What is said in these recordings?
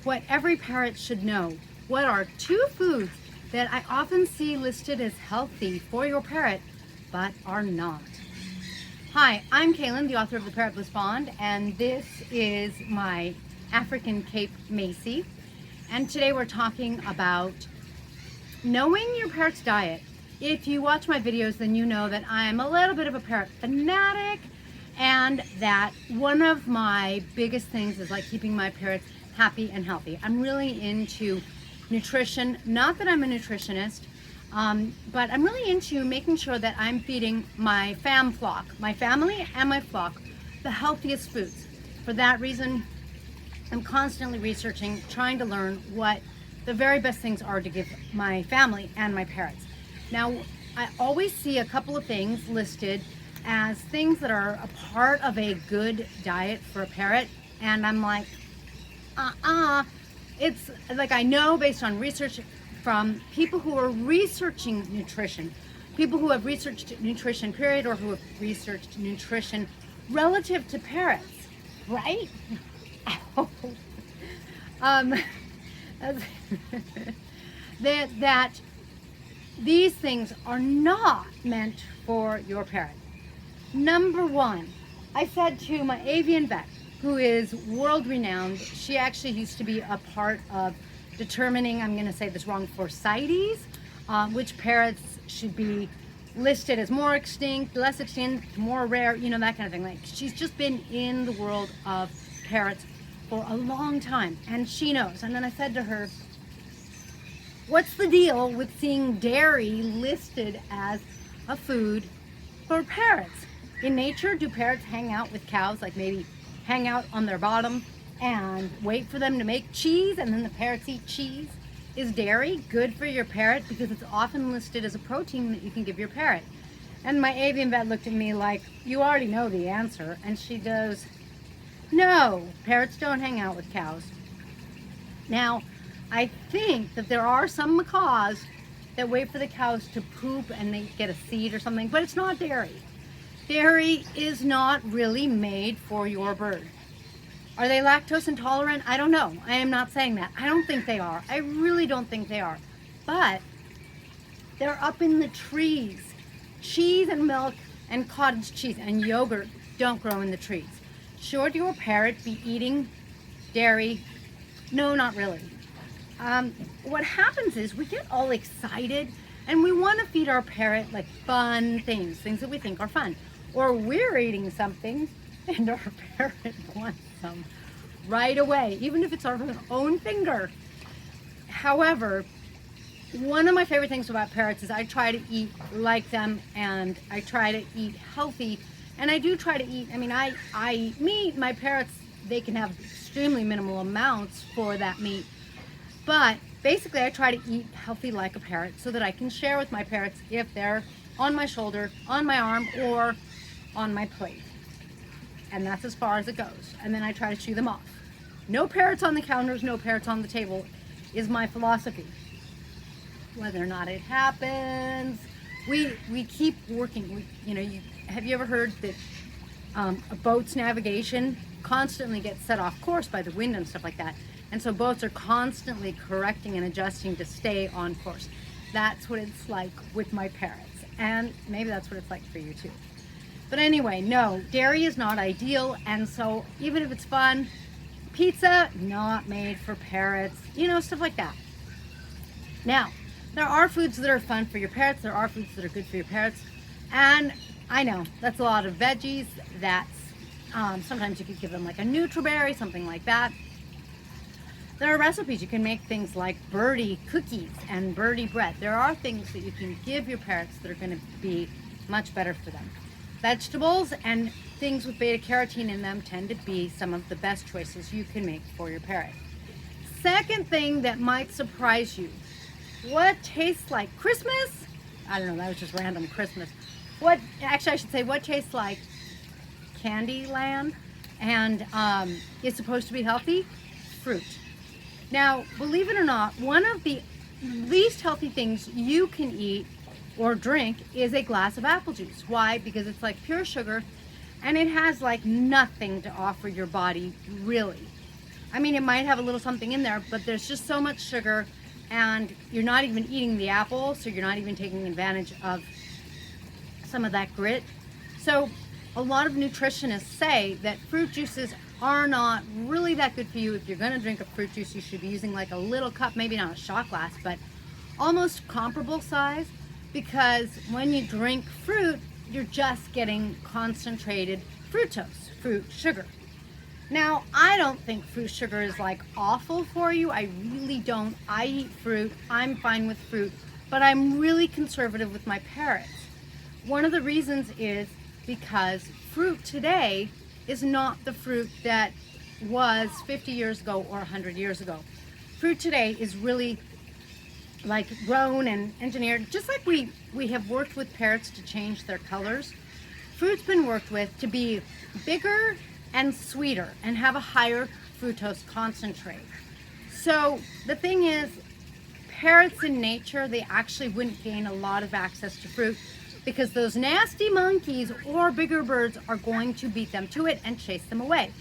what every parrot should know. What are 2 foods that I often see listed as healthy for your parrot, but are not? Hi, I'm Kaylin, the author of The Parrot Bliss Bond, and this is my African Cape Macy. And today we're talking about knowing your parrot's diet. If you watch my videos, then you know that I'm a little bit of a parrot fanatic, and that one of my biggest things is like keeping my parrots happy and healthy. I'm really into nutrition. Not that I'm a nutritionist, but I'm really into making sure that I'm feeding my flock, my family and my flock, the healthiest foods. For that reason, I'm constantly researching, trying to learn what the very best things are to give my family and my parrots. Now, I always see a couple of things listed as things that are a part of a good diet for a parrot, and I'm like, it's like, I know based on research from people who are researching nutrition, people who have researched nutrition period, or who have researched nutrition relative to parrots, right? that these things are not meant for your parrot. Number one, I said to my avian vet, who is world renowned, she actually used to be a part of determining, I'm going to say this wrong, for CITES, which parrots should be listed as more extinct, less extinct, more rare, you know, that kind of thing. Like, she's just been in the world of parrots for a long time, and she knows. And then I said to her, what's the deal with seeing dairy listed as a food for parrots? In nature, do parrots hang out with cows, like maybe hang out on their bottom and wait for them to make cheese, and then the parrots eat cheese? Is dairy good for your parrot? Because it's often listed as a protein that you can give your parrot. And my avian vet looked at me like, you already know the answer. And she goes, no, parrots don't hang out with cows. Now, I think that there are some macaws that wait for the cows to poop and they get a seed or something, but it's not dairy. Dairy is not really made for your bird. Are they lactose intolerant? I don't know. I am not saying that. I don't think they are. I really don't think they are. But they're up in the trees. Cheese and milk and cottage cheese and yogurt don't grow in the trees. Should your parrot be eating dairy? No, not really. What happens is we get all excited and we want to feed our parrot like fun things that we think are fun. Or we're eating something and our parrot wants some right away, even if it's our own finger. However, one of my favorite things about parrots is I try to eat like them, and I try to eat healthy, and I do try to eat, I eat meat. My parrots, they can have extremely minimal amounts for that meat, but basically I try to eat healthy like a parrot so that I can share with my parrots if they're on my shoulder, on my arm, or on my plate. And that's as far as it goes. And then I try to chew them off. No parrots on the counters, no parrots on the table is my philosophy. Whether or not it happens, we keep working. Have you ever heard that a boat's navigation constantly gets set off course by the wind and stuff like that? And so boats are constantly correcting and adjusting to stay on course. That's what it's like with my parrots. And maybe that's what it's like for you too. But anyway, no, dairy is not ideal. And so even if it's fun, pizza, not made for parrots, stuff like that. Now, there are foods that are fun for your parrots. There are foods that are good for your parrots. And I know that's a lot of veggies. That's sometimes you could give them like a Nutriberry, something like that. There are recipes. You can make things like birdie cookies and birdie bread. There are things that you can give your parrots that are going to be much better for them. Vegetables and things with beta carotene in them tend to be some of the best choices you can make for your parrot. Second thing that might surprise you, what tastes like Christmas? I don't know, that was just random Christmas. What tastes like Candyland and is supposed to be healthy? Fruit. Now, believe it or not, one of the least healthy things you can eat or drink is a glass of apple juice. Why? Because it's like pure sugar and it has like nothing to offer your body, really. I mean, it might have a little something in there, but there's just so much sugar, and you're not even eating the apple, so you're not even taking advantage of some of that grit. So a lot of nutritionists say that fruit juices are not really that good for you. If you're going to drink a fruit juice, you should be using like a little cup, maybe not a shot glass, but almost comparable size, because when you drink fruit, you're just getting concentrated fructose, fruit sugar. Now, I don't think fruit sugar is like awful for you. I really don't. I eat fruit. I'm fine with fruit, but I'm really conservative with my Parrots. One of the reasons is because fruit today is not the fruit that was 50 years ago or 100 years ago. Fruit today is really like grown and engineered, just like we have worked with Parrots to change their colors. Fruit's been worked with to be bigger and sweeter and have a higher fructose concentrate. So the thing is, Parrots in nature, they actually wouldn't gain a lot of access to fruit because those nasty monkeys or bigger birds are going to beat them to it and chase them away.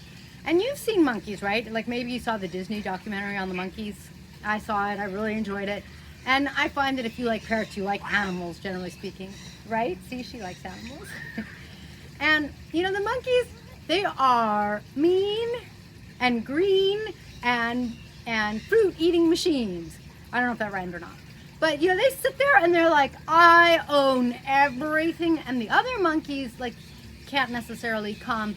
And you've seen monkeys, right? Like maybe you saw the Disney documentary on the monkeys. I saw it, I really enjoyed it. And I find that if you like parrots, you like animals, generally speaking, right? See, she likes animals. And you know, the monkeys, they are mean and green and fruit eating machines. I don't know if that rhymed or not. But you know, they sit there and they're like, I own everything. And the other monkeys like can't necessarily come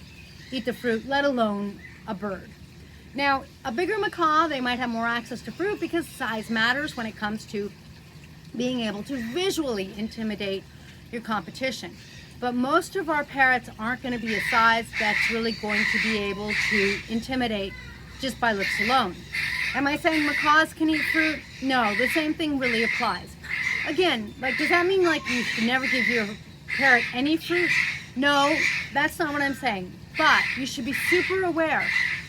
eat the fruit, let alone a bird. Now, a bigger macaw, they might have more access to fruit because size matters when it comes to being able to visually intimidate your competition. But most of our parrots aren't going to be a size that's really going to be able to intimidate just by looks alone. Am I saying macaws can eat fruit? No, the same thing really applies. Again, like, does that mean like you should never give your parrot any fruit? No, that's not what I'm saying. But you should be super aware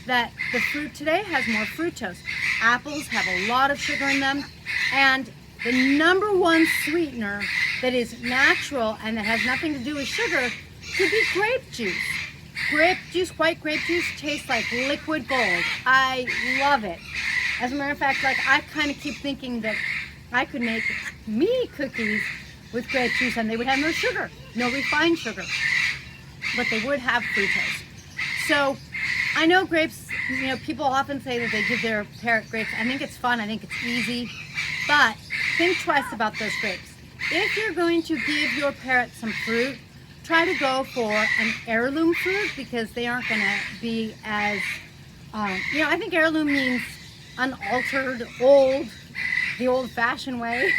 that the fruit today has more fructose. Apples have a lot of sugar in them, and the number one sweetener that is natural and that has nothing to do with sugar could be grape juice. Grape juice, white grape juice, tastes like liquid gold. I love it. As a matter of fact, like I kind of keep thinking that I could make me cookies with grape juice and they would have no sugar, no refined sugar, but they would have fructose. So I know grapes, you know, people often say that they give their parrot grapes. I think it's fun, I think it's easy, but think twice about those grapes. If you're going to give your parrot some fruit, try to go for an heirloom fruit because they aren't going to be as, you know, I think heirloom means unaltered, old, the old-fashioned way.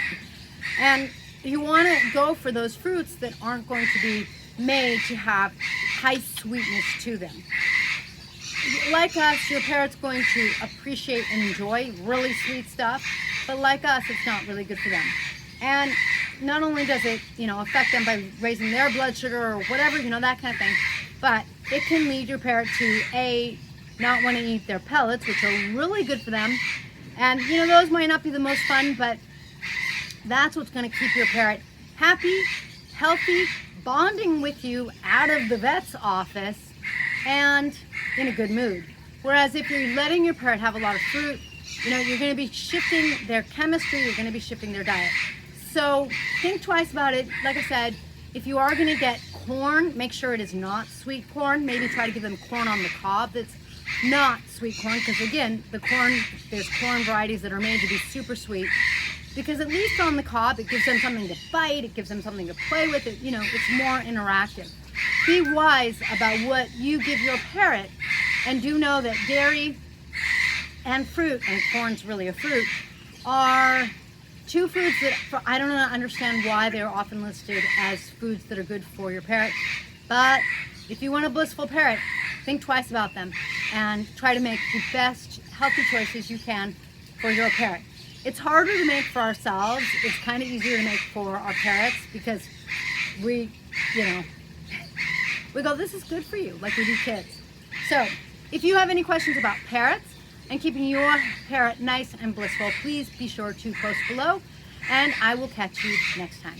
And you want to go for those fruits that aren't going to be made to have high sweetness to them. Like us, your parrot's going to appreciate and enjoy really sweet stuff, but like us, it's not really good for them. And not only does it, you know, affect them by raising their blood sugar or whatever, you know, that kind of thing, but it can lead your parrot to not want to eat their pellets, which are really good for them. And you know, those might not be the most fun, but that's what's going to keep your parrot happy, healthy, bonding with you out of the vet's office, and in a good mood. Whereas if you're letting your parrot have a lot of fruit, you know, you're going to be shifting their chemistry, you're going to be shifting their diet. So think twice about it. Like I said, if you are going to get corn, make sure it is not sweet corn. Maybe try to give them corn on the cob that's not sweet corn, because again, the corn, there's corn varieties that are made to be super sweet, because at least on the cob, it gives them something to bite, it gives them something to play with, it, you know, it's more interactive. Be wise about what you give your parrot, and do know that dairy and fruit, and corn's really a fruit, are two foods that I don't understand why they're often listed as foods that are good for your parrot. But if you want a blissful parrot, think twice about them and try to make the best healthy choices you can for your parrot. It's harder to make for ourselves. It's kind of easier to make for our parrots because we, you know, we go, this is good for you, like we do kids. So if you have any questions about parrots and keeping your parrot nice and blissful, please be sure to post below, and I will catch you next time.